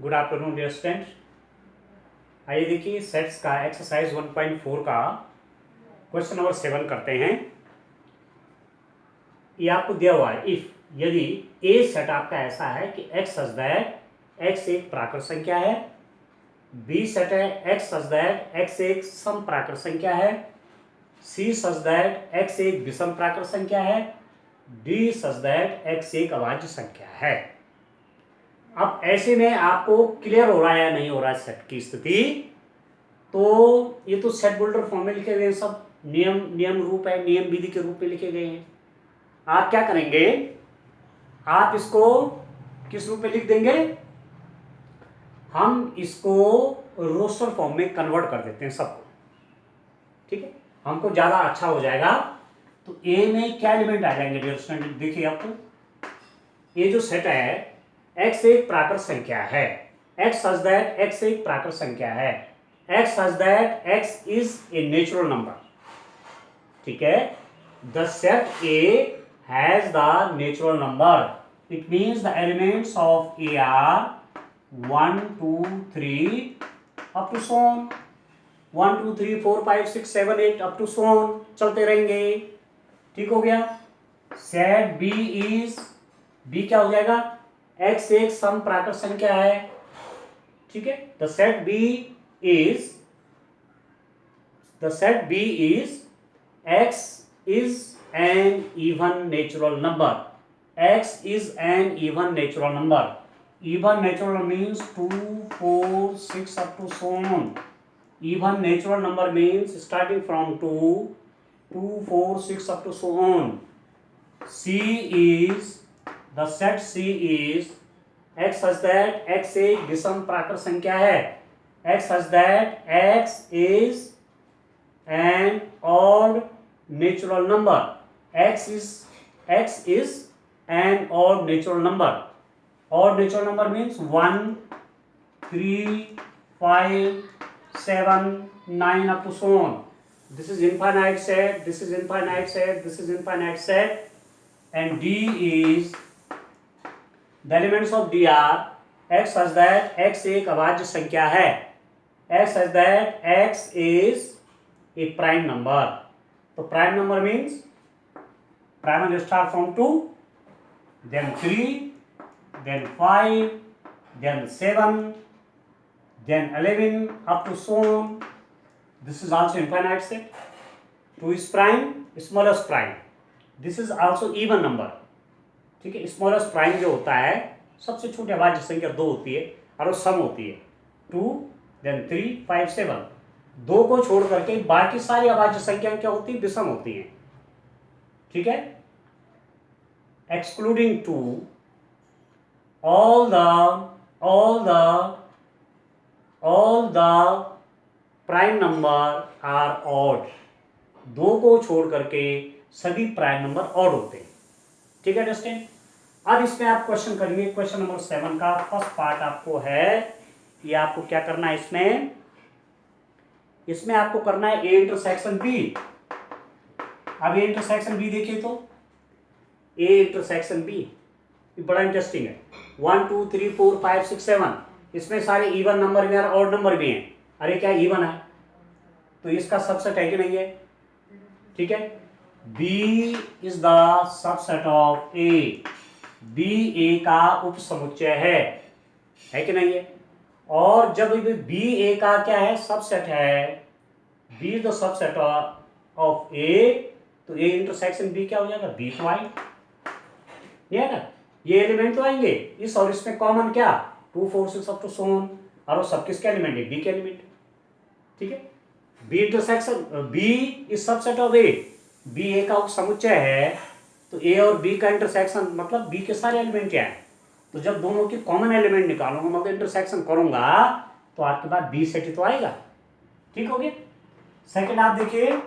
Good afternoon dear student. आइए देखिए sets का एक्सरसाइज 1.4 का क्वेश्चन नंबर 7 करते हैं। ये आपको दिया हुआ है इफ यदि ए सेट आपका ऐसा है कि एक्स सच दैट एक्स एक प्राकृत संख्या है, बी सेट है एक्स सच दैट एक्स एक सम प्राकृत संख्या है, सी सच दैट एक्स एक विषम प्राकृत संख्या है, डी सच दैट एक्स एक अभाज्य संख्या है। अब ऐसे में आपको क्लियर हो रहा है या नहीं हो रहा है सेट की स्थिति। तो ये तो सेट बिल्डर फॉर्म में लिखे गए हैं, सब नियम रूप है, नियम विधि के रूप में लिखे गए हैं। आप क्या करेंगे, आप इसको किस रूप में लिख देंगे, हम इसको रोस्टर फॉर्म में कन्वर्ट कर देते हैं सबको, ठीक है, हमको ज्यादा अच्छा हो जाएगा। तो ए में क्या एलिमेंट आ जाएंगे डियर स्टूडेंट, देखिए आपको ये जो सेट है एक्स एक प्राकृत संख्या है, एक्स सच दैट एक्स एक प्राकृत संख्या है, X such that X is a natural number, ठीक है। The set A has the natural number, it means the elements of A are 1 2 3 up to so on 1 2 3 4 5 6 7 8 up to so on चलते रहेंगे, ठीक हो गया। सेट बी इज, बी क्या हो जाएगा, एक्स एक सम प्राकृत संख्या है, ठीक है। The set B is x is an even natural number. X is an even natural number. Even natural means 2 4 6 up to so on. Even natural number means starting from 2 2 4 6 up to so on. C is, the set C is x such that x एक विषम प्राकृत संख्या है, x such that x is an odd natural number, x is an odd natural number. Odd natural number means 1 3 5 7 9 up to so on. This is infinite set, this is infinite set, this is infinite set, and D is, the elements of D are x such that x एक अभाज्य संख्या है, x such that x is a prime number. So prime number means prime will start from 2, then 3, then 5, then 7, then 11 up to so on. This is also infinite set. 2 is prime, smallest prime. This is also even number, ठीक है। Smallest prime जो होता है, सबसे छोटी अभाज्य संख्या 2 होती है और वो सम होती है 2 then 3 5 7। 2 को छोड़ करके बाकी सारी अभाज्य संख्याएं क्या होती है, विषम होती हैं, ठीक है। Excluding 2 all the prime number are odd. 2 को छोड़ करके सभी प्राइम नंबर ऑड होते हैं, ठीक है अंडरस्टैंड। अब इसमें आप क्वेश्चन करेंगे, क्वेश्चन नंबर 7 का फर्स्ट पार्ट आपको है, ये आपको क्या करना है, इसमें आपको करना है ए इंटरसेक्शन बी। अब ए इंटरसेक्शन बी देखिए तो ए इंटरसेक्शन बी बड़ा इंटरेस्टिंग है। 1 2 3 4 5 6 7 इसमें सारे इवन नंबर भी हैं, ऑड नंबर भी हैं। अरे क्या इवन है तो इसका सबसेट है कि नहीं है, ठीक है। B is the subset of A, B A का उपसमुच्चय है कि नहीं है। और जब B A का क्या है, सबसेट है, B is the subset of A, तो A इंटरसेक्शन B क्या हो जाएगा, B तो आई नहीं है ना, ये एलिमेंट तो आएंगे इस और इसमें कॉमन क्या 2 4 6 अप टू सो ऑन, और वो सब किसके एलिमेंट है, B के एलिमेंट, ठीक है। B intersection B is subset of A, B A का समुच्चय है, तो ए और बी का इंटरसेक्शन मतलब बी के सारे एलिमेंट क्या है। तो जब दोनों की कॉमन एलिमेंट निकालूंगा, मतलब इंटरसेक्शन करूंगा, तो आपके पास बी सेट तो आएगा, ठीक हो गया। सेकंड आप देखिए,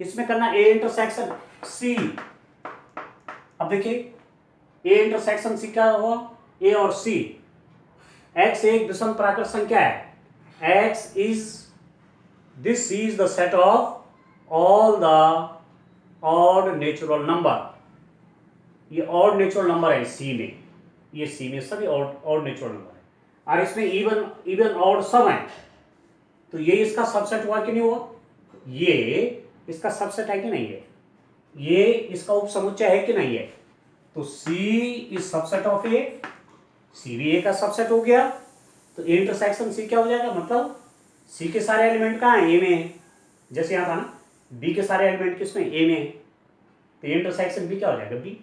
इसमें करना ए इंटरसेक्शन सी। अब देखिए ए इंटरसेक्शन सी क्या हुआ, ए और सी, एक्स एक विषम प्राकृत संख्या है, x is, this C is the set of all the odd natural number, ये odd natural number है सी में, ये सी में सभी ऑड नेचुरल नंबर है, और इसमें इवन ऑड सब है, तो ये इसका सबसेट हुआ कि नहीं हुआ, ये इसका सबसेट है कि नहीं है, ये इसका उपसमुच्चय है कि नहीं है, तो सी इज सबसेट ऑफ ए, सी भी ए का सबसेट हो गया, तो ए इंटरसेक्शन सी क्या हो जाएगा, मतलब सी के सारे एलिमेंट कहाँ हैं, ए में है, जैसे यहाँ था ना बी के सारे एलिमेंट किसमें, ए में है, तो ए इंटरसेक्शन बी क्या हो जाएगा, बी।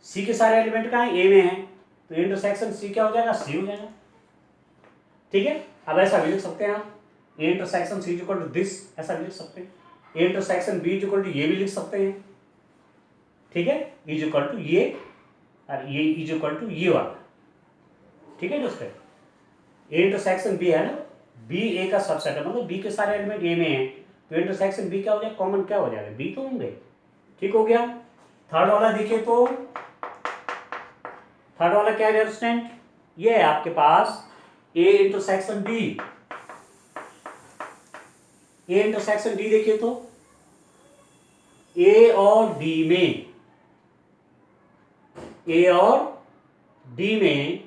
सी के सारे एलिमेंट कहाँ हैं, ए में है, तो इंटरसेक्शन सी क्या हो जाएगा, सी हो जाएगा। ठीक है, अब ऐसा भी लिख सकते हैं आप, A intersection C equal to this, ऐसा भी लिख सकते हैं, A intersection B equal to ये भी लिख सकते हैं। ठीक है, इज इक्वल टू ये और ये इज इक्वल टू ये वाला। ठीक है दोस्तों, ए इंटरसेक्शन बी है ना, बी ए का सबसेट है, मतलब बी के सारे एलिमेंट ए में है, तो इंटरसेक्शन बी क्या हो जाएगा, कॉमन क्या हो जाएगा, बी तो होंगे। ठीक हो गया। थर्ड वाला देखिए, तो थर्ड वाला क्या है स्टूडेंट, ये है आपके पास A intersection D, A intersection D देखिए तो ए और डी में, ए और डी में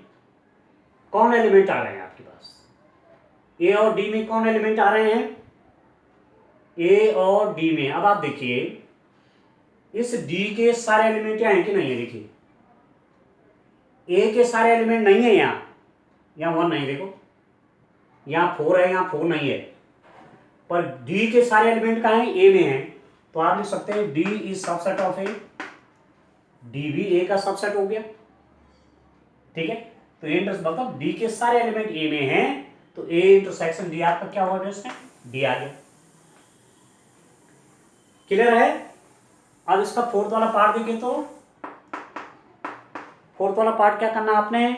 कौन एलिमेंट आ रहे हैं आपके पास, ए और डी में कौन एलिमेंट आ रहे हैं, ए और डी में। अब आप देखिए इस डी के सारे एलिमेंट यहाँ हैं कि नहीं है, देखिए ए के सारे एलिमेंट नहीं है, यहाँ 1 नहीं, देखो यहाँ 4 है, यहाँ 4 नहीं है, पर डी के सारे एलिमेंट कहाँ हैं, ए में है, तो आप लिख सकते हैं D is subset of A, D भी ए का सबसेट हो गया। ठीक है, तो ए मतलब डी के सारे एलिमेंट ए में हैं, तो ए इंटरसेक्शन डी आपका क्या हुआ, डी आ गया। क्लियर है। अब इसका फोर्थ वाला पार्ट देखिए, तो फोर्थ वाला पार्ट क्या करना आपने,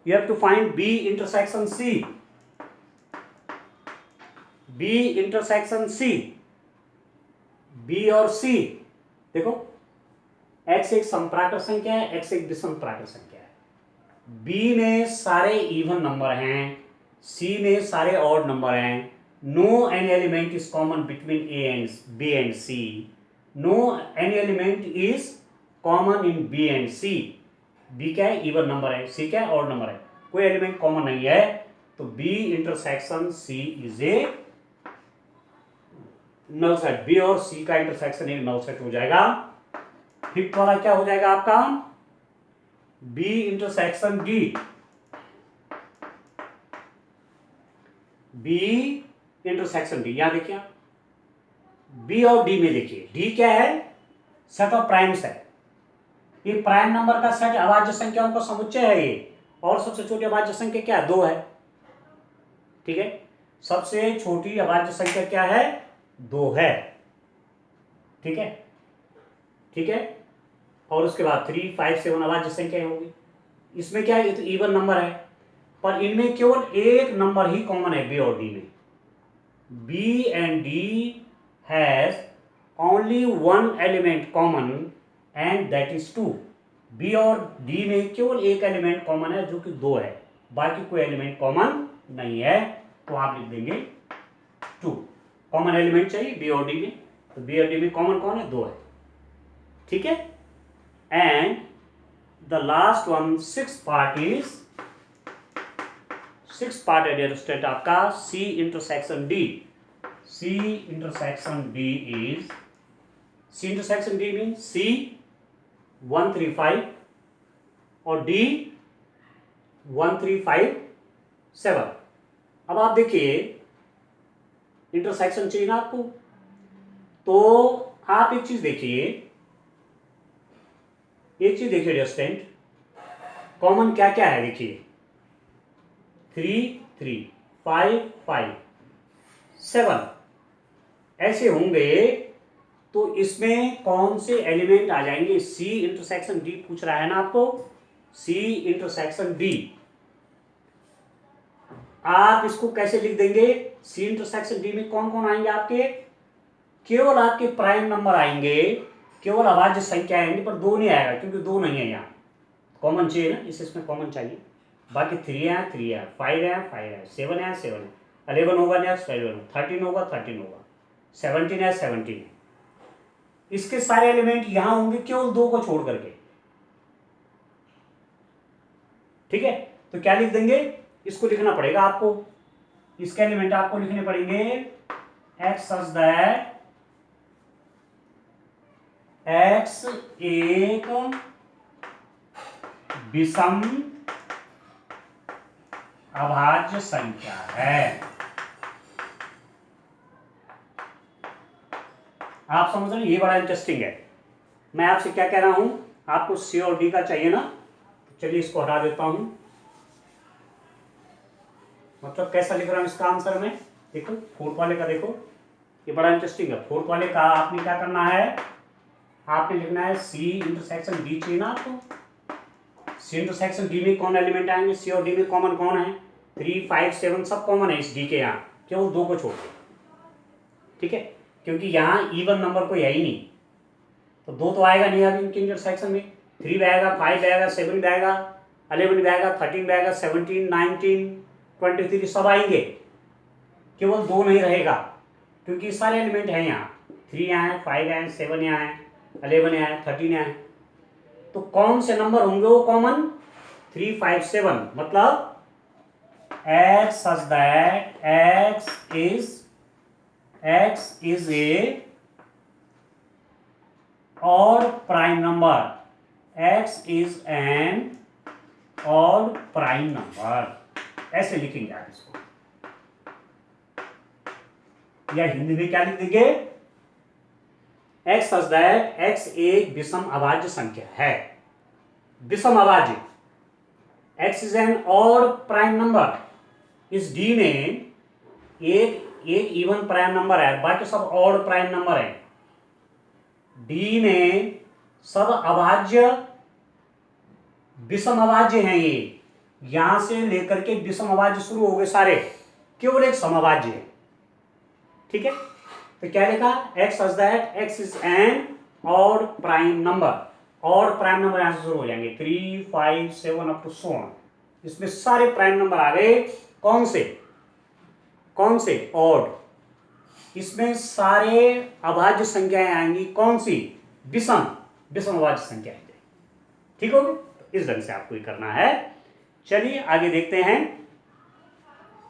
you have to find B intersection C, B intersection C, B और सी। देखो एक्स एक समप्राकृत संख्या है, एक्स एक विषम प्राकृत संख्या है, बी में सारे इवन नंबर हैं, सी में सारे ऑड नंबर हैं, no any element is common between A and B and C, no any element is common in B and C, B क्या है, इवन नंबर है, सी क्या है, ऑड नंबर है, कोई एलिमेंट कॉमन नहीं है, तो B intersection C is a null set, B और सी का इंटरसेक्शन एक नल सेट हो जाएगा। फिफ्थ वाला क्या हो जाएगा आपका, B intersection D, B intersection D, यहां देखिए बी और डी में देखिए, डी क्या है, सेट ऑफ प्राइम्स है, ये प्राइम नंबर का सेट, अभाज्य संख्याओं का समुच्चय है ये, और सबसे छोटी अभाज्य संख्या क्या है, 2 है। ठीक है, सबसे छोटी अभाज्य संख्या क्या है, 2 है। ठीक है, ठीक है, और उसके बाद 3, 5, 7 अभाज्य संख्याएं होगी। इसमें क्या है, ये तो इवन नंबर है, पर इनमें केवल एक नंबर ही कॉमन है, बी और डी में, B and D has only 1 element common and that is 2, B और डी में केवल एक एलिमेंट कॉमन है जो कि 2 है, बाकी कोई एलिमेंट कॉमन नहीं है, तो आप लिख देंगे 2। कॉमन एलिमेंट चाहिए बी और डी में, तो बी और डी में कॉमन कौन है, 2 है। ठीक है, and the last one, six part है डियर स्टूडेंट आपका C intersection D, C intersection D is, C intersection D mean C 135 और डी 1357। अब आप देखिए इंटरसेक्शन चाहिए ना आपको, तो आप एक चीज देखिए, डियर स्टूडेंट, कॉमन क्या क्या है देखिए, 3, 3, 5, 5, 7 ऐसे होंगे, तो इसमें कौन से एलिमेंट आ जाएंगे, सी इंटरसेक्शन डी पूछ रहा है ना आपको, सी इंटरसेक्शन डी, आप इसको कैसे लिख देंगे, सी इंटरसेक्शन डी में कौन कौन आएंगे आपके, केवल आपके प्राइम नंबर आएंगे, केवल अभाज्य संख्या आएंगे, पर 2 नहीं आएगा क्योंकि 2 नहीं है, यहाँ कॉमन चाहिए ना, इसमें कॉमन चाहिए, बाकी 3 है 3 है, 5 है 5 है, 7 है 7 है, 11 होगा नेक्स्ट 11, 13 होगा 13 होगा, 17 है 17 है, इसके सारे एलिमेंट यहां होंगे केवल 2 को छोड़ करके, ठीक है, तो क्या लिख देंगे, इसको लिखना पड़ेगा आपको, इसके एलिमेंट आपको लिखने पड़ेंगे एक्स सच दैट एक्स एक विषम अभाज्य संख्या है। आप समझ रहे हैं, ये बड़ा इंटरेस्टिंग है। मैं आपसे क्या कह रहा हूं, आपको सी और डी का चाहिए ना, तो चलिए इसको हटा देता हूं। मतलब कैसा लिख रहा हूं इसका आंसर में, देखो फोर्थ वाले का देखो, ये बड़ा इंटरेस्टिंग है। फोर्थ वाले का आपने क्या करना है, आपने लिखना है सी इंटरसेक्शन डी चाहिए ना आपको। सी इंटरसेक्शन डी में कौन एलिमेंट आएंगे, सी और डी में कॉमन कौन है, 3, 5, 7 सब कॉमन है इस डी के यहाँ, केवल 2 को छोड़ के, ठीक है, क्योंकि यहाँ इवन नंबर कोई है ही नहीं, तो 2 तो आएगा नहीं अभी इनके इंटरसेक्शन में। 3 भी आएगा, 5 भी आएगा, 7 भी आएगा, 11 भी आएगा, 13 भी आएगा, 17, 19, 23 सब आएंगे, केवल 2 नहीं रहेगा, क्योंकि सारे एलिमेंट हैं यहाँ। 3 यहाँ है, 5 यहाँ है, 7 यहाँ है, 11 यहाँ है, 13 यहाँ है, तो कौन से नंबर होंगे वो कॉमन, 3, 5, 7, मतलब x such that x is a odd prime number, x is an odd prime number, ऐसे लिखेंगे आप इसको, या हिंदी में क्या लिख देंगे, x such that x एक विषम अभाज्य संख्या है, विषम अभाज्य, x is an odd prime number, इस डी में एक इवन प्राइम नंबर है, बाकी सब ऑड प्राइम नंबर है। डी में सब अभाज्य विषम अभाज्य हैं, ये यहां से लेकर के विषम अभाज्य शुरू हो गए सारे, केवल एक समअभाज्य है, ठीक है। तो क्या लिखा, x such that X is N odd prime number, odd prime number यहां से शुरू हो जाएंगे, 3, 5, 7 अप टू सो ऑन, इसमें सारे प्राइम नंबर आ गए, कौन से ऑड, इसमें सारे अभाज्य संख्याएं आएंगी, कौन सी, विषम अभाज्य संख्याएं, ठीक होगी। तो इस ढंग से आपको ये करना है। चलिए आगे देखते हैं,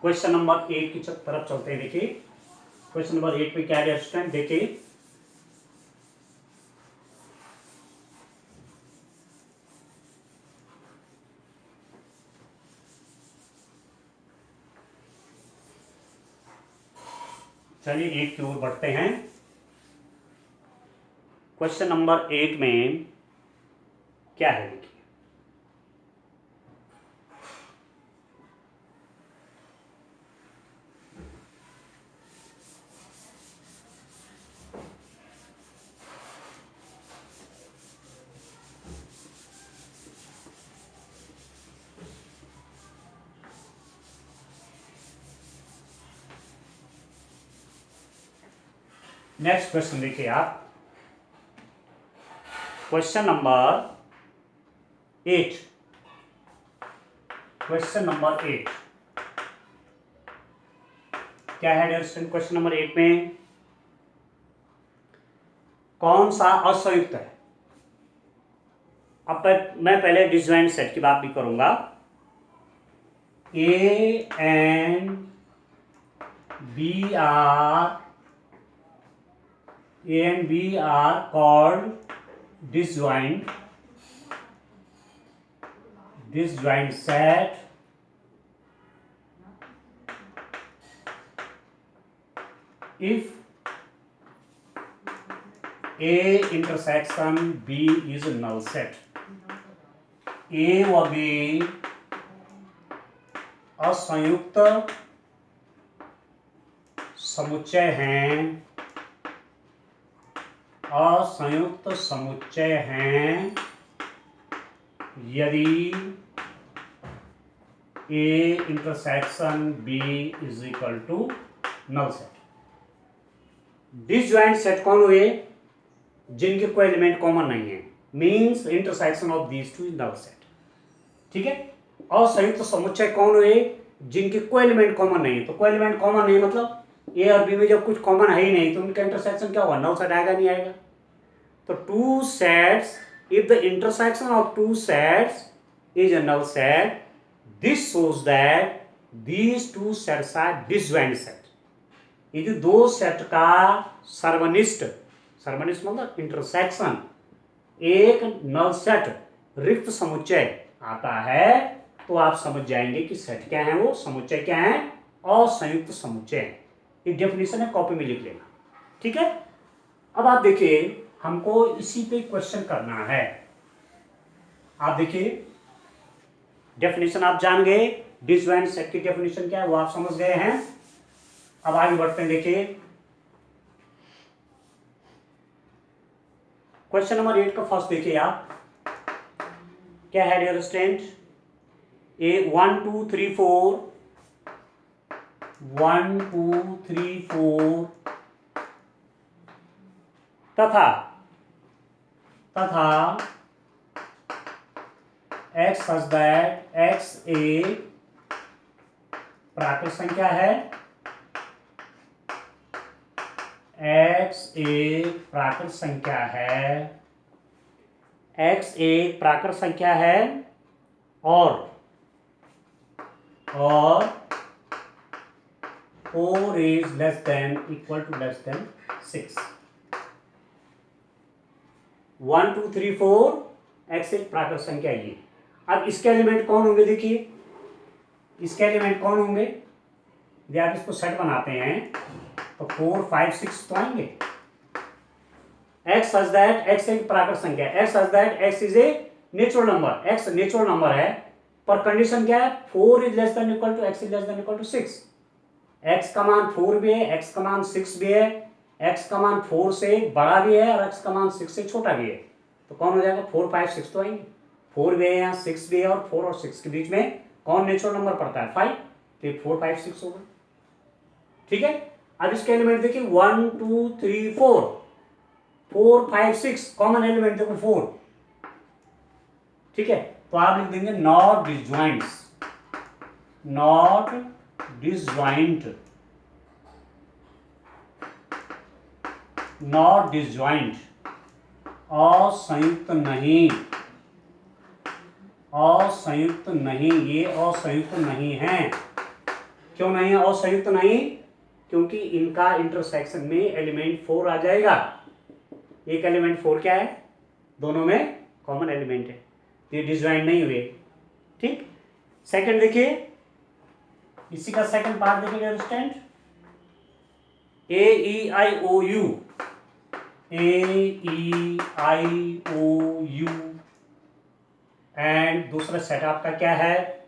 क्वेश्चन नंबर 8 की तरफ चलते हैं। देखिए क्वेश्चन नंबर 8 पे क्या है स्टूडेंट, देखिए चलिए 8 की ओर बढ़ते हैं। क्वेश्चन नंबर 8 में क्या है, देखिए नेक्स्ट क्वेश्चन देखिए आप, क्वेश्चन नंबर 8, क्वेश्चन नंबर 8 क्या है डियर स्टूडेंट, क्वेश्चन नंबर 8 में कौन सा असंयुक्त है। अब मैं पहले डिसजॉइंट सेट की बात भी करूंगा, A and B are called disjoint set if A intersection B is null set। A व B असंयुक्त समुच्चय हैं, असंयुक्त समुच्चय हैं यदि A intersection B is equal to null set. Disjoint set कौन हुए, जिनके कोई एलिमेंट कॉमन नहीं है, means intersection of these two is null set, ठीक है। असंयुक्त समुच्चय कौन हुए, जिनके कोई एलिमेंट कॉमन नहीं है, तो कोई एलिमेंट कॉमन नहीं मतलब ए और बी में जब कुछ कॉमन है ही नहीं तो उनका इंटरसेक्शन क्या होगा, नल सेट आएगा नहीं आएगा। तो two sets, if the intersection of two sets is a null set this shows that these two sets are disjoint set. यदि दो सेट का सर्वनिष्ठ, सर्वनिष्ठ मतलब इंटरसेक्शन, एक नल सेट रिक्त समुच्चय आता है तो आप समझ जाएंगे कि सेट क्या है, वो समुच्चय क्या है, असंयुक्त समुच्चय है। ये डेफिनेशन है, कॉपी में लिख लेना, ठीक है। अब आप देखिए, हमको इसी पे क्वेश्चन करना है। आप देखिए, डेफिनेशन आप जान गए, डिसजॉइंट सेट की डेफिनेशन क्या है वो आप समझ गए हैं। अब आगे बढ़ते हैं। देखिए क्वेश्चन नंबर 8 का फर्स्ट देखिए आप, क्या है डियर स्टूडेंट, ए 1 2 3 4 1 2 3 4 तथा x such that x एक प्राकृत संख्या है, x एक प्राकृत संख्या है, x एक प्राकृत संख्या है और 4 is less than equal to less than 6। 1 2 3 4 x एक प्राकृत संख्या ये। अब इसके एलिमेंट कौन होंगे, देखिए इसके एलिमेंट कौन होंगे, यदि आप इसको सेट बनाते हैं तो 4 5 6 तो आएंगे। x such that x एक प्राकृत संख्या, x such that x is a natural number, x natural number है, पर कंडीशन क्या है, 4 is less than equal to x is less than equal to 6। x का मान 4 भी है, x का मान 6 भी है, x का मान 4 से बड़ा भी है और x का मान 6 से छोटा भी है, तो कौन हो जाएगा, 4 5 6 तो आएंगे। 4 भी है यहाँ, 6 भी है, और 4 और 6 के बीच में कौन नेचुरल नंबर पड़ता है, 5, तो 4 5 6 होगा, ठीक है। अब इसके एलिमेंट देखिए 1 2 3 4 4 5 6 कॉमन एलिमेंट देखो 4, ठीक है। तो आप लिख देंगे not disjoint, not disjoint, not disjoint, असंयुक्त नहीं, असंयुक्त नहीं, ये असंयुक्त नहीं है। क्यों नहीं है असंयुक्त नहीं, क्योंकि इनका इंटरसेक्शन में एलिमेंट 4 आ जाएगा। एक एलिमेंट 4 क्या है, दोनों में कॉमन एलिमेंट है, ये डिसजॉइंट नहीं हुए, ठीक। सेकंड देखिए, इसी का सेकंड पार्ट देखिए understand, A E I O U, A E I O U, and दूसरा सेट आपका क्या है,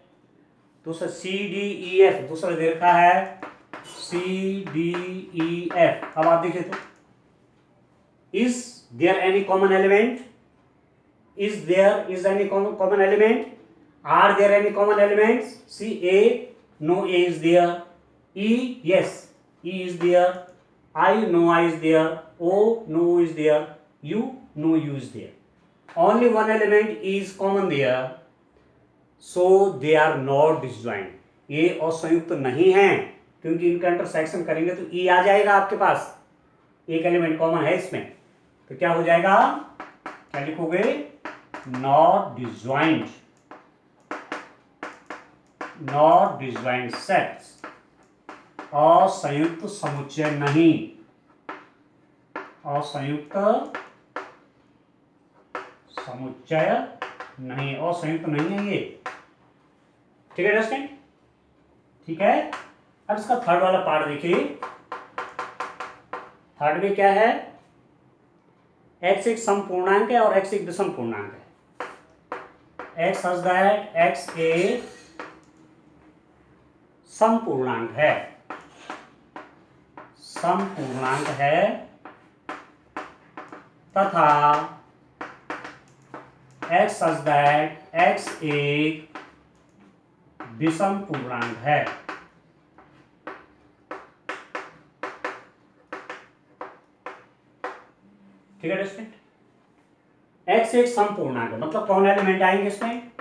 दूसरा सी डी ई एफ, दूसरा दे रखा है सी डी ई एफ। अब आप देखिए तो, is there any common element, is there is any common element, are there any common elements, see a, no a is there, e, yes e is there, I, no I is there, o, no o is there, u, no u is there, only one element is common there, so they are not disjoint, ये असंयुक्त नहीं है, क्योंकि इनका intersection करेंगे तो e आ जाएगा आपके पास, एक एलिमेंट कॉमन है इसमें, तो क्या हो जाएगा, क्या लिखोगे, not disjoint, not disjoint sets, असंयुक्त समुच्चय नहीं, असंयुक्त समुच्चय नहीं, असंयुक्त नहीं है ये, ठीक है अंडरस्टैंड, ठीक है। अब इसका थर्ड वाला पार्ट देखिए, थर्ड में क्या है, x एक समपूर्णांक है और x एक विषम पूर्णांक है, x such that x एक समपूर्णांक है, समपूर्णांक है, तथा x such that x एक विषम पूर्णांक है, ठीक है स्टूडेंट। x एक समपूर्णांक है, मतलब कौन एलिमेंट आएंगे इसमें,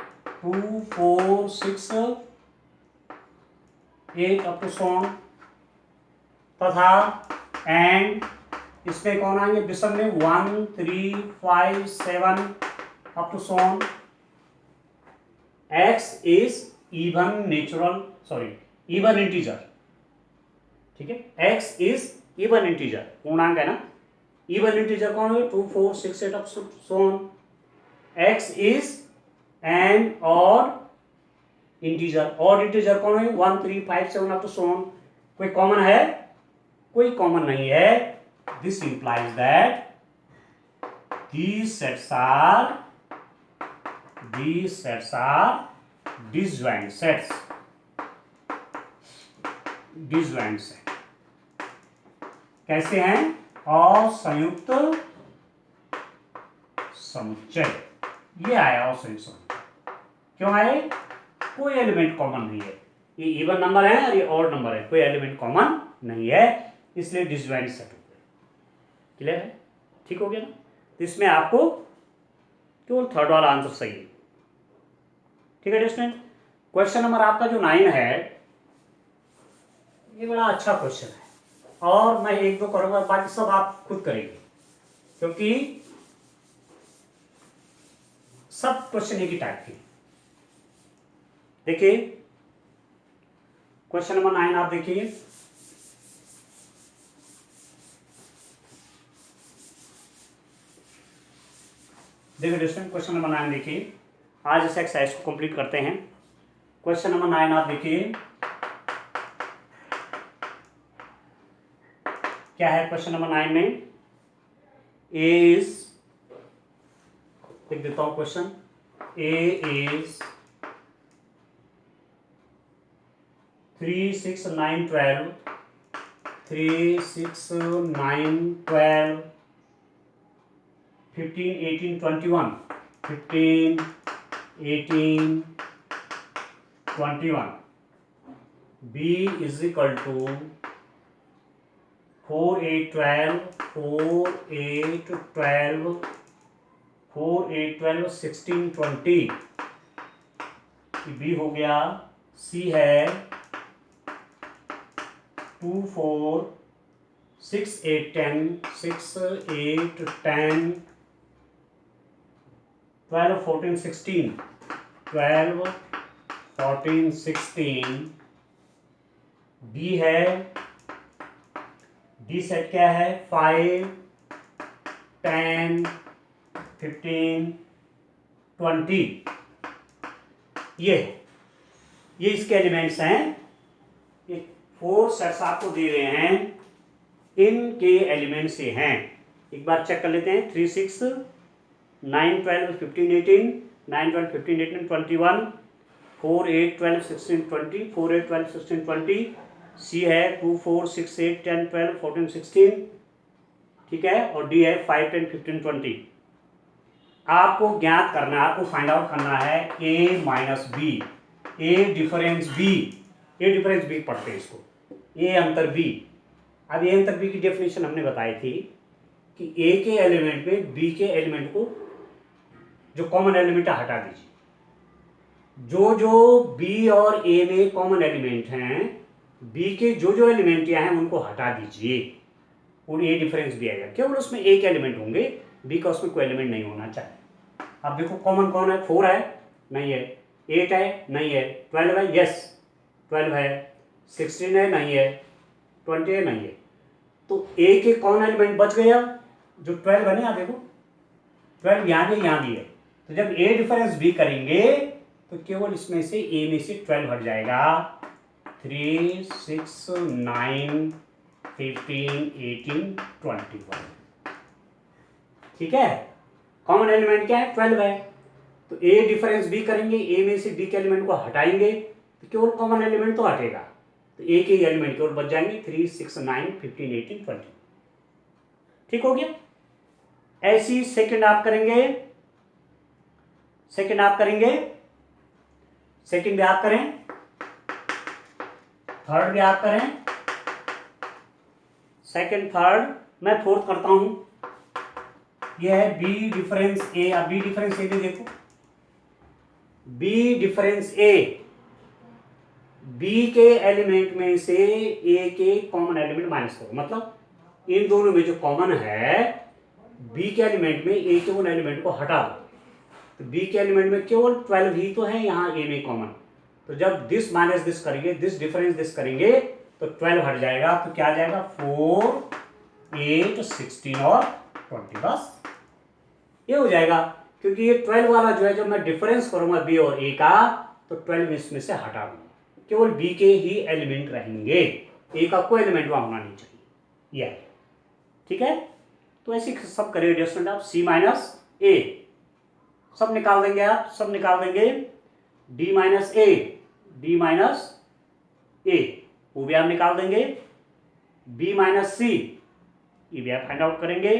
2 4 6 8 अप टू सोन, तथा एंड इसमें कौन आएंगे विषम में 1 3 5 7 up to so on, x is even integer, ठीक है। x इज इवन इंटीजर, पूर्णांक है ना। इवन इंटीजर कौन है? 2 4 6 8 up so on. x is an odd integer, odd integer कौन है? 1 3 5 7 अप टू सो ऑन। कोई कॉमन है? कोई कॉमन नहीं है। This implies that these sets are disjoint sets, disjoint set कैसे हैं? असंयुक्त समुच्चय। ये आया असंयुक्त समुच्चय। क्यों आए? कोई एलिमेंट कॉमन नहीं है। ये इवन नंबर है और ये ऑड नंबर है, कोई एलिमेंट कॉमन नहीं है, इसलिए डिसजॉइंट सेट हो गया। क्लियर है? ठीक हो गया ना। तो इसमें आपको केवल थर्ड वाला आंसर सही है। ठीक है स्टूडेंट। क्वेश्चन नंबर आपका जो 9 है, ये बड़ा अच्छा क्वेश्चन है और मैं एक दो करूंगा, बाकी सब आप खुद करेंगे क्योंकि सब क्वेश्चन एक ही टाइप के। देखिए क्वेश्चन नंबर 9 आप देखिए। देखिए स्टूडेंट, क्वेश्चन नंबर 9 देखिए। आज इस एक्सरसाइज को कंप्लीट करते हैं। क्वेश्चन नंबर 9 आप देखिए, क्या है क्वेश्चन नंबर 9 में? ए इज, लिख देता हूं question. A is 3 6 9 12, 3 6 9 12, 15 18 21, 15 18 21। B is equal to 4 8 12, 4 8 12, 4 8 12 16 20। B हो गया। C है 2 4 6 8 10, 6 8 10, 12 14 16, 12 14 16। D है, D सेट क्या है? 5 10 15 20। ये इसके एलिमेंट्स हैं। ये 4 सेट्स आपको दे रहे हैं, इनके एलिमेंट से हैं। एक बार चेक कर लेते हैं। 3 6 9 12 15 18, 9 12 15 18 21, 4 8 12 16 20, 4 8 12 16 20। C है 2 4 6 8 10 12 14 16, ठीक है। और D है 5 10 15 20। आपको ज्ञात करना है, आपको फाइंड आउट करना है A minus B, A difference B। A difference B पढ़ते हैं इसको, A अंतर B। अब A अंतर B की डेफिनेशन हमने बताई थी कि A के एलिमेंट में B के एलिमेंट को, जो कॉमन एलिमेंट है, हटा दीजिए। जो B और A में कॉमन एलिमेंट हैं, B के जो एलिमेंट यहाँ हैं उनको हटा दीजिए और A डिफरेंस भी आएगा। केवल उसमें एक एलिमेंट होंगे, B का उसमें कोई एलिमेंट नहीं होना चाहिए। अब देखो कॉमन कौन है? 4 है, नहीं है। 8 है, नहीं है। 12 है, यस 12 है। 16 है, नहीं है। 20 है, नहीं है। तो A के कौन एलिमेंट बच गया? जो 12 है ना, देखो 12 यहाँ भी, यहाँ भी है। तो जब A डिफरेंस B करेंगे तो केवल इसमें से A में से 12 हट जाएगा। 3 6 9 15 18 21, ठीक है। कॉमन एलिमेंट क्या है? 12 है। तो A डिफरेंस B करेंगे, A में से B के एलिमेंट को हटाएंगे तो केवल कॉमन एलिमेंट तो हटेगा, तो A के एलिमेंट केवल बच जाएंगे 3 6 9 15 18 20। ठीक हो गया। ऐसी सेकंड आप करेंगे, सेकंड भी आप करें, थर्ड भी आप करें। सेकंड थर्ड, मैं फोर्थ करता हूं। यह है B डिफरेंस A। अब B डिफरेंस A भी देखो, B डिफरेंस A, B के एलिमेंट में से A के कॉमन एलिमेंट माइनस करो। मतलब इन दोनों में जो कॉमन है, B के एलिमेंट में A के उन एलिमेंट को हटा दो। तो B के एलिमेंट में केवल 12 ही तो है यहाँ A में कॉमन, तो जब दिस माइनस दिस करेंगे, दिस डिफरेंस दिस करेंगे तो 12 हट जाएगा, तो क्या आ जाएगा 4, 8, 16 और 20, बस ये हो जाएगा। क्योंकि ये 12 वाला जो है, जब मैं डिफरेंस करूंगा बी और ए का, तो 12 इसमें से हटा दूंगा, केवल बी के ही एलिमेंट रहेंगे, ए का कोई एलिमेंट वहां होना नहीं चाहिए, यह है। ठीक है, तो ऐसे सब करेंगे स्टूडेंट आप। सी माइनस ए सब निकाल देंगे, आप सब निकाल देंगे। डी माइनस ए, डी माइनस ए वो भी आप निकाल देंगे। बी माइनस सी ये भी आप फाइंड आउट करेंगे।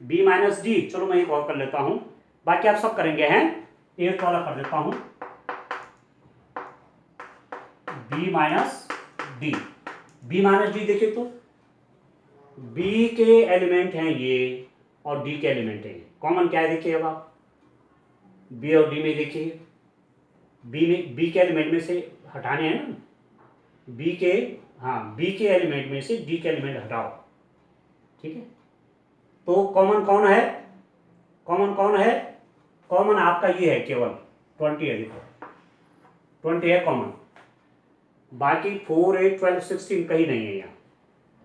बी माइनस डी, चलो मैं एक और कर लेता हूं, बाकी आप सब करेंगे हैं। एट वाला कर देता हूं, B minus D. B minus D देखिए तो बी के एलिमेंट हैं ये और डी के एलिमेंट हैं ये, कॉमन क्या है देखिए। अब आप बी और डी में देखिए, बी के एलिमेंट में से हटाने हैं ना, बी के, हाँ बी के एलिमेंट में से डी के एलिमेंट हटाओ। ठीक है, तो कॉमन कौन है, कॉमन कौन है, कॉमन आपका ये है, केवल 20 है, देखो 20 है कॉमन, बाकी 4, 8, 12, 16 कहीं नहीं है यहाँ।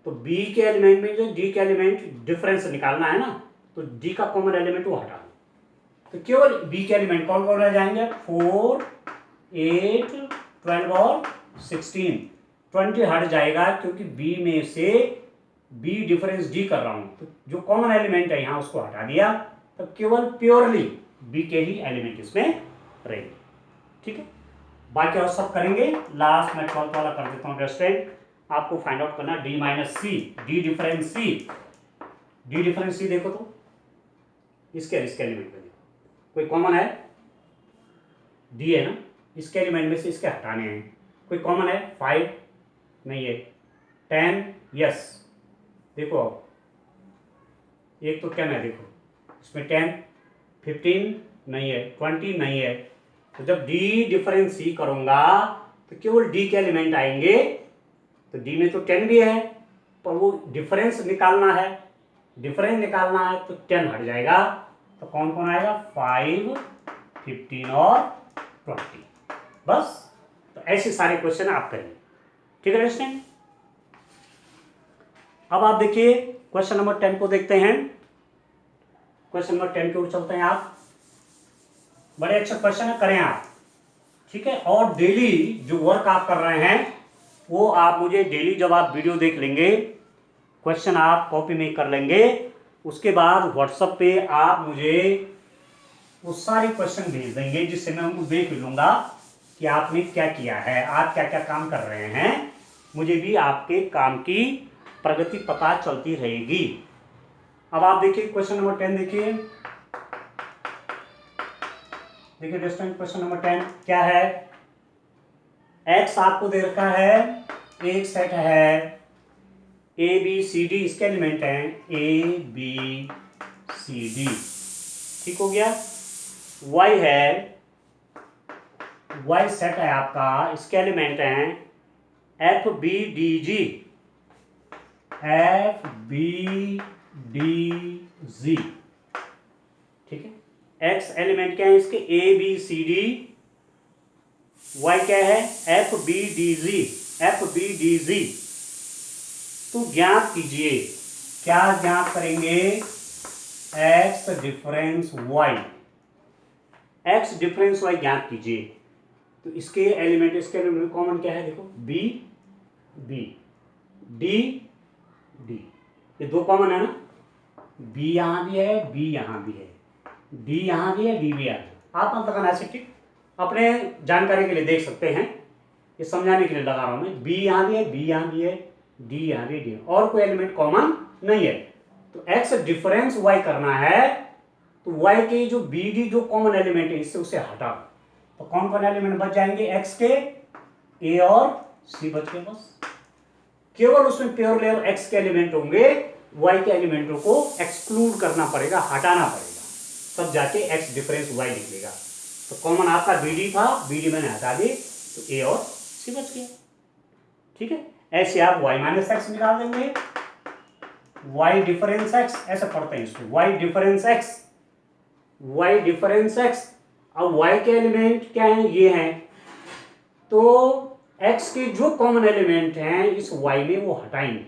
तो बी के एलिमेंट में जो डी के एलिमेंट डिफरेंस निकालना है ना, तो डी का कॉमन एलिमेंट वो हटा दो, तो केवल बी के एलिमेंट कौन कौन रह जाएंगे, 4, 8, 12 और 16। 20 हट जाएगा क्योंकि बी में से बी डिफरेंस डी कर रहा हूं, तो जो कॉमन एलिमेंट है यहाँ उसको हटा दिया, तो केवल प्योरली बी के ही एलिमेंट इसमें रहेंगे। ठीक है, बाकी और सब करेंगे। लास्ट में 12th वाला कर देता हूँ स्टूडेंट, आपको फाइंड आउट करना डी माइनस सी, डी डिफरेंस सी। डी डिफरेंस सी देखो तो इसके एलिमेंट में देखो कोई कॉमन है, डी है ना, इसके एलिमेंट में से इसके हटाने हैं। कोई कॉमन है, 5 नहीं है, 10 यस, देखो एक तो 10 है, देखो इसमें 10, 15 नहीं है, 20 नहीं है। तो जब डी डिफरेंस सी करूंगा तो केवल डी के एलिमेंट आएंगे, तो डी में तो 10 भी है, पर वो डिफरेंस निकालना है, डिफरेंस निकालना है तो 10 हट जाएगा, तो कौन कौन आएगा, 5, 15 और 20, बस। तो ऐसे सारे क्वेश्चन आप करेंगे। ठीक है स्टूडेंट, अब आप देखिए क्वेश्चन नंबर 10 को देखते हैं। क्वेश्चन नंबर 10 की ओर चलते हैं आप। बड़े अच्छे क्वेश्चन है, करें आप। ठीक है, और डेली जो वर्क आप कर रहे हैं वो आप मुझे डेली, जब आप वीडियो देख लेंगे, क्वेश्चन आप कॉपी में कर लेंगे, उसके बाद व्हाट्सएप पे आप मुझे वो सारे क्वेश्चन भेज देंगे, जिससे मैं उनको देख लूंगा कि आपने क्या किया है, आप क्या क्या काम कर रहे हैं, मुझे भी आपके काम की प्रगति पता चलती रहेगी। अब आप देखिए क्वेश्चन नंबर 10 देखिए, देखिए डिस्टेंट क्वेश्चन नंबर 10 क्या है। एक्स आपको दे रखा है, एक सेट है ए बी सी डी, इसके एलिमेंट हैं ए बी सी डी, ठीक हो गया। वाई है, वाई सेट है आपका, इसके एलिमेंट हैं F B D G, F B D G, ठीक है। एक्स एलिमेंट क्या है इसके, A B C D, Y क्या है, F B D G, F B D G. तो ज्ञात कीजिए, क्या ज्ञात करेंगे, X difference Y, X difference Y ज्ञात कीजिए। तो इसके एलिमेंट, इसके एलिमेंट कॉमन क्या है, देखो बी बी, डी डी, ये दो कॉमन है ना, बी यहां भी है, बी यहां भी है, डी यहां भी है, डी भी है। आप अंतकन ऐसे ठीक अपने जानकारी के लिए देख सकते हैं, ये समझाने के लिए लगा रहा हूं मैं। बी यहां भी है, बी यहां भी है, डी यहां भी, डी, और कोई एलिमेंट कॉमन नहीं है। तो एक्स डिफरेंस वाई करना है, तो वाई के जो बी डी जो कॉमन एलिमेंट है इससे उसे हटा, तो कौन कौन एलिमेंट बच जाएंगे, एक्स के, ए और सी बच गए, बस। केवल उसमें प्योरली और एक्स के एलिमेंट होंगे, वाई के एलिमेंटों को एक्सक्लूड करना पड़ेगा, हटाना पड़ेगा, तब जाके एक्स डिफरेंस वाई निकलेगा। तो कॉमन आपका बी डी था, बी डी मैंने हटा दी, तो ए और सी बच गया। ठीक है, ऐसे आप y माइनस एक्स निकाल देंगे, y डिफरेंस x, ऐसे पढ़ते हैं इसको, y difference x, y difference x। अब y के एलिमेंट क्या हैं, ये हैं, तो x के जो कॉमन एलिमेंट हैं इस y में वो हटाएंगे।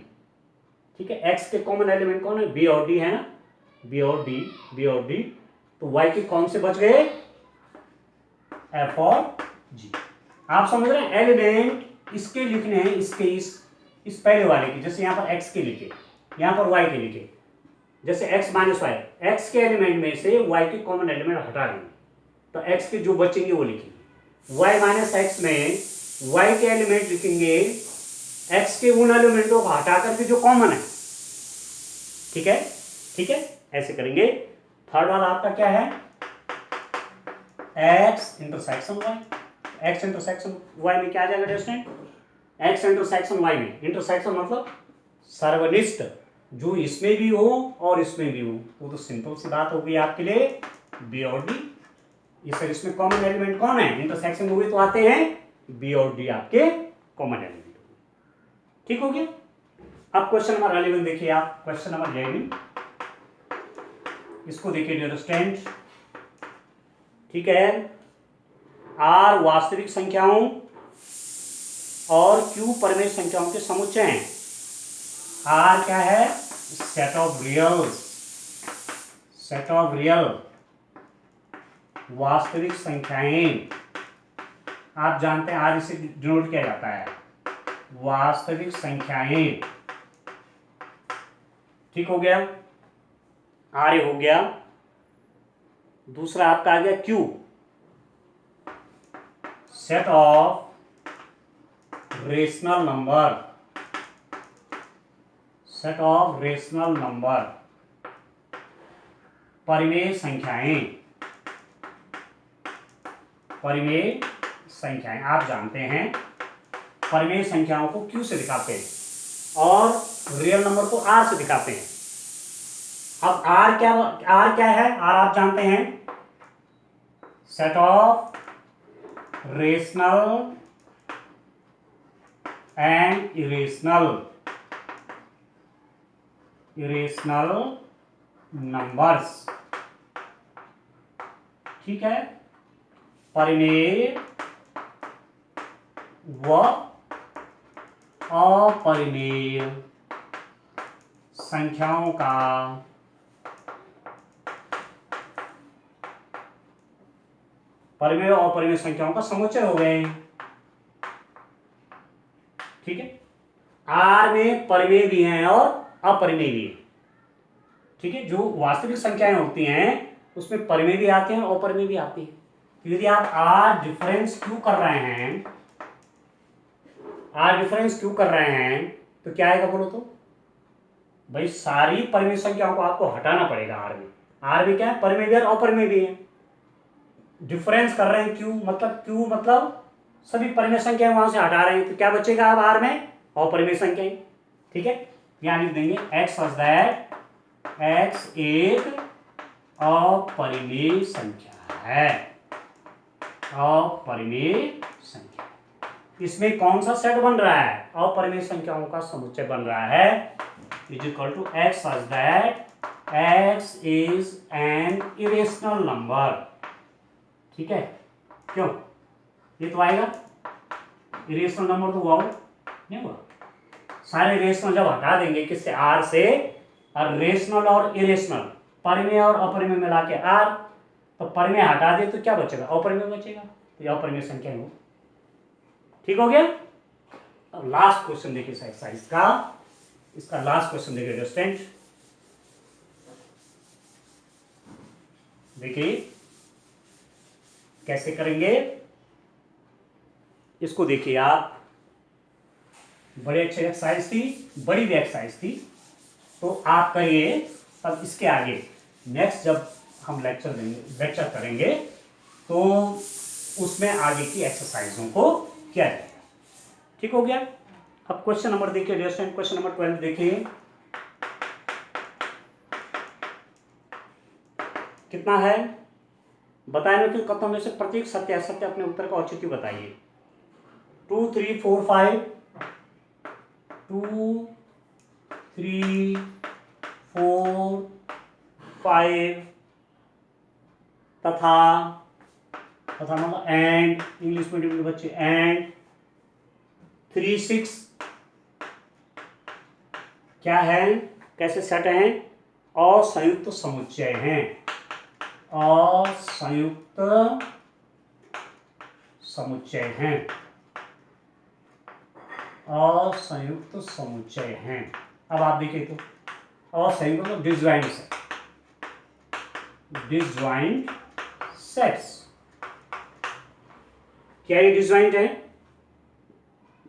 ठीक है, x के कॉमन एलिमेंट कौन है, b और d है ना, b और d, तो y के कौन से बच गए, f और g। आप समझ रहे हैं, एलिमेंट इसके लिखने हैं, इसके इस पहले वाले के, जैसे यहाँ पर x के लिखे, यहाँ पर y के लिखे, जैसे x माइनस वाई, x के एलिमेंट में से y के कॉमन एलिमेंट हटा देंगे तो x के जो बचेंगे वो लिखेंगे। y माइनस एक्स में y के एलिमेंट लिखेंगे, x के उन एलिमेंटों को हटा करके जो कॉमन है। ठीक है, ठीक है, ऐसे करेंगे। थर्ड वाला आपका क्या है, x intersection y, x intersection y में क्या आ जाएगा स्टूडेंट, x इंटरसेक्शन y में, इंटरसेक्शन मतलब सर्वनिष्ठ, जो इसमें भी हो और इसमें भी हो, वो तो सिंपल सी बात होगी आपके लिए, बी और डी। इसमें कॉमन एलिमेंट कौन है, इंटरसेक्शन में भी तो आते हैं, बी और डी आपके कॉमन एलिमेंट। ठीक हो गया। अब क्वेश्चन नंबर 11 देखिए आप, क्वेश्चन नंबर 11, इसको देखिए डियर स्टूडेंट। ठीक है, आर वास्तविक संख्याओं और क्यू परिमेय संख्याओं के समुच्चय हैं। आर क्या है, सेट ऑफ रियल वास्तविक संख्याएं। आप जानते हैं आर इसे डिनोट किया जाता है, वास्तविक संख्याएं। ठीक हो गया, आर हो गया। दूसरा आपका आ गया Q, set of rational number, set of rational number, परिमेय संख्याएं, परिमेय संख्याएं। आप जानते हैं परिमेय संख्याओं को क्यू से दिखाते हैं और रियल नंबर को आर से दिखाते हैं। अब आर क्या है, आर आप जानते हैं, set of rational and irrational numbers. ठीक है, परिमेय व अपरिमेय संख्याओं का परिमेय और अपरिमेय संख्याओं का समुच्चय हो गए। ठीक है, आर में परिमेय भी हैं और अपरिमेय भी हैं। ठीक है, जो वास्तविक संख्याएं होती हैं उसमें परिमेय भी आते हैं और अपरिमेय भी आती है। यदि आप आर डिफरेंस क्यू कर रहे हैं, आर डिफरेंस क्यू कर रहे हैं तो क्या आएगा बोलो तो, भाई सारी परिमेय संख्याओं को आपको हटाना पड़ेगा। आर में क्या है, परिमेय भी और अपरिमेय भी है। डिफरेंस कर रहे हैं क्यू मतलब सभी परिमेय संख्याएं वहां से हटा रहे हैं, तो क्या बचेगा अब आर में, अपरिमेय संख्याएं। ठीक है, यहां लिख देंगे एक्स सच दैट एक्स एक अपरिमेय संख्या है, अपरिमेय संख्या। इसमें कौन सा सेट बन रहा है, अपरिमेय संख्याओं का समुच्चय बन रहा है, is equal to X such that X is an irrational number. ठीक है, क्यों, ये तो आएगा, इरेशनल नंबर तो हुआ नहीं हुआ। सारे रेशनल जब हटा देंगे किससे, आर से, और रेशनल और इरेशनल, परिमेय और अपरिमेय मिला के आर, तो परिमेय हटा दे तो क्या बचेगा, अपरिमेय बचेगा, तो ये अपरिमेय संख्या हो। ठीक हो गया। अब लास्ट क्वेश्चन देखिए इस एक्सरसाइज का, इसका लास्ट क्वेश्चन देखिए स्टूडेंट। देखिए कैसे करेंगे इसको, देखिए आप, बड़े अच्छे एक्सरसाइज थी, बड़ी भी एक्सरसाइज थी, तो आप करिए। तब इसके आगे नेक्स्ट जब हम लेक्चर करेंगे तो उसमें आगे की एक्सरसाइजों को किया जाएगा। ठीक हो गया। अब क्वेश्चन नंबर देखिए डियर स्टूडेंट, क्वेश्चन नंबर 12 देखिए कितना है, बताए कि कथनों में से प्रत्येक सत्य असत्य अपने उत्तर का औचित्य बताइए। 2 3 4 5, 2 3 4 5 तथा तथा मतलब एंड, इंग्लिश मीडियम के बच्चे एंड 3 6 क्या है, कैसे सेट हैं, असंयुक्त समुच्चय हैं, असंयुक्त समुच्चय हैं, असंयुक्त समुच्चय हैं। अब आप देखिए तो असंयुक्त मतलब डिसजॉइंट सेट, डिसजॉइंट सेट्स। क्या ये डिसजॉइंट है,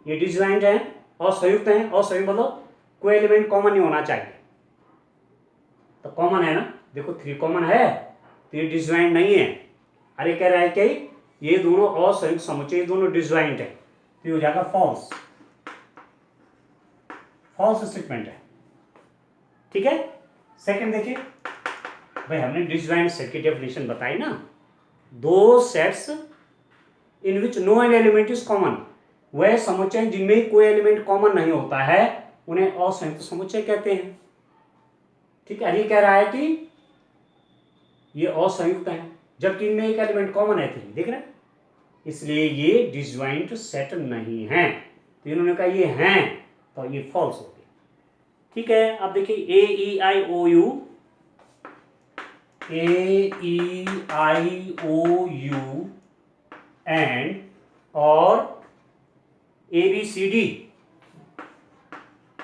ये डिसजॉइंट है, असंयुक्त है। असंयुक्त मतलब कोई एलिमेंट कॉमन नहीं होना चाहिए, तो कॉमन है ना, देखो 3 कॉमन है तो ये डिसजॉइंट नहीं है। अरे कह रहा है कि ये दोनों असंयुक्त समुच्चय, दोनों डिसजॉइंट है, तो ये हो जाएगा फॉल्स, फॉल्स स्टेटमेंट है। ठीक है। सेकंड देखिए भाई, हमने डिसजॉइंट सेट की डेफिनेशन बताई ना, two sets in which no an element is common, वह समुच्चय जिनमें कोई एलिमेंट कॉमन नहीं होता है उन्हें असंयुक्त समुच्चय कहते हैं। ठीक है। ये कह रहा है कि ये असंयुक्त है, जबकि इनमें एक एलिमेंट कॉमन है 3, देख रहे हैं, इसलिए ये डिसजॉइंट सेट नहीं है। तो इन्होंने कहा ये हैं, तो ये फॉल्स हो गया। ठीक है। अब देखिए A E I O U, A E I O U and और A B C D,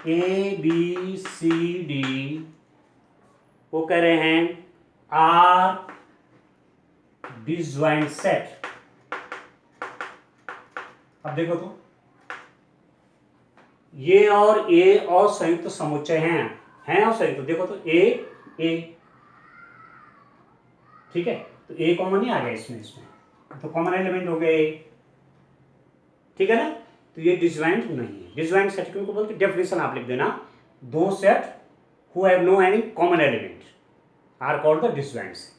A B C D वो कह रहे हैं आर डिसजॉइंट सेट। अब देखो तो ये और ए असंयुक्त समुच्चय हैं असंयुक्त, देखो तो ए, ठीक है, तो ए कॉमन ही आ गया इसमें तो कॉमन एलिमेंट हो गए, ठीक है ना। तो ये डिसजॉइंट नहीं है। डिसजॉइंट सेट क्यों बोलते, डेफिनेशन आप लिख देना, two set who have no any common element are called the disjoint set.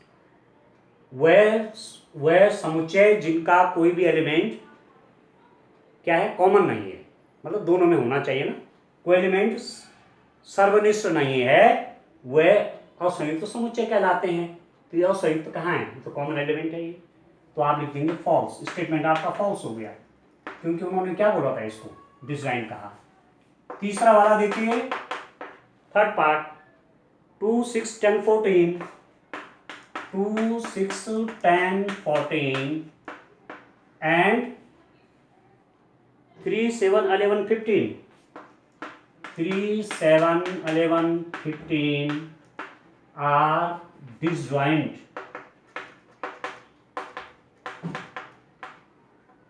वह समुच्चय जिनका कोई भी एलिमेंट क्या है, कॉमन नहीं है, मतलब दोनों में होना चाहिए ना, कोई एलिमेंट सर्वनिष्ठ नहीं है, वह असंयुक्त समुच्चय कहलाते हैं। तो ये असंयुक्त कहाँ है, तो कॉमन एलिमेंट है ये, तो आप लिख देंगे फॉल्स। स्टेटमेंट आपका फॉल्स हो गया, क्योंकि उन्होंने क्या बोला था, इसको डिसजॉइंट कहा। तीसरा वाला देखिए, third part 2 6 10 14, 2 6 10 14 and 3 7 11 15, 3 7 11 15 are disjoint,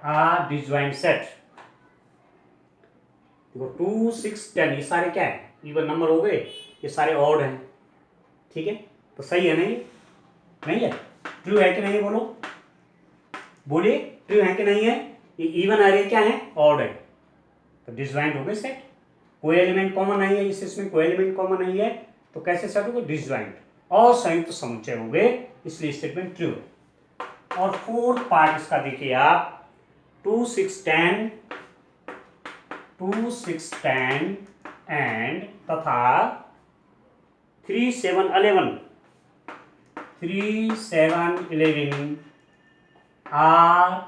are disjoint set। देखो 2 6 10 ये सारे क्या है, इवन नंबर हो गए, ये सारे ऑड हैं, ठीक है, तो सही है नहीं, नहीं है, ट्रू है कि नहीं, बोलो बोलिए, ट्रू है कि नहीं है, ये इवन अरे क्या है, ऑड है, तो डिसजॉइंट हो गए सेट। कोई एलिमेंट कॉमन नहीं है, इसमें कोई एलिमेंट कॉमन नहीं है, तो कैसे सेट हो गए, डिसजॉइंट, असंयुक्त समुच्चय हो गए, इसलिए स्टेटमेंट ट्रू है। और फोर्थ पार्ट इसका देखिए आप, 2 6 10 2 6 10 एंड तथा 3 7 11 3 7 11 are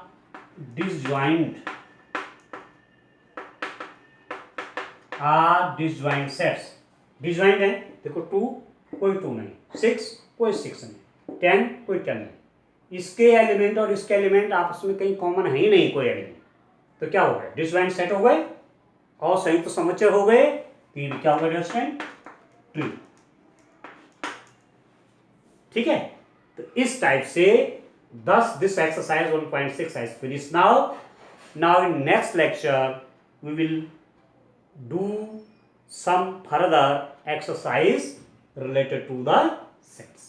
disjoint, are disjoint sets. Disjoint है, देखो 2 कोई 2 नहीं, 6 कोई 6 नहीं, 10 कोई 10 नहीं, इसके एलिमेंट और इसके एलिमेंट आपस में कहीं कॉमन है ही नहीं कोई एलिमेंट, तो क्या हो गया, डिसजॉइंट सेट हो गए, और संयुक्त समुच्चय हो गए, तीन क्या होगा, डिसजॉइंट ट्रू। ठीक है। तो इस टाइप से 10 this exercise 1.6 has finished now. Now in next lecture we will do some further exercise related to the sets.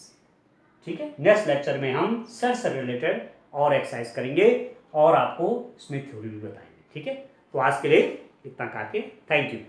ठीक है, नेक्स्ट लेक्चर में हम सेट से रिलेटेड और एक्सरसाइज करेंगे और आपको इसमें थ्योरी भी बताएंगे। ठीक है, तो आज के लिए इतना काफी, थैंक यू।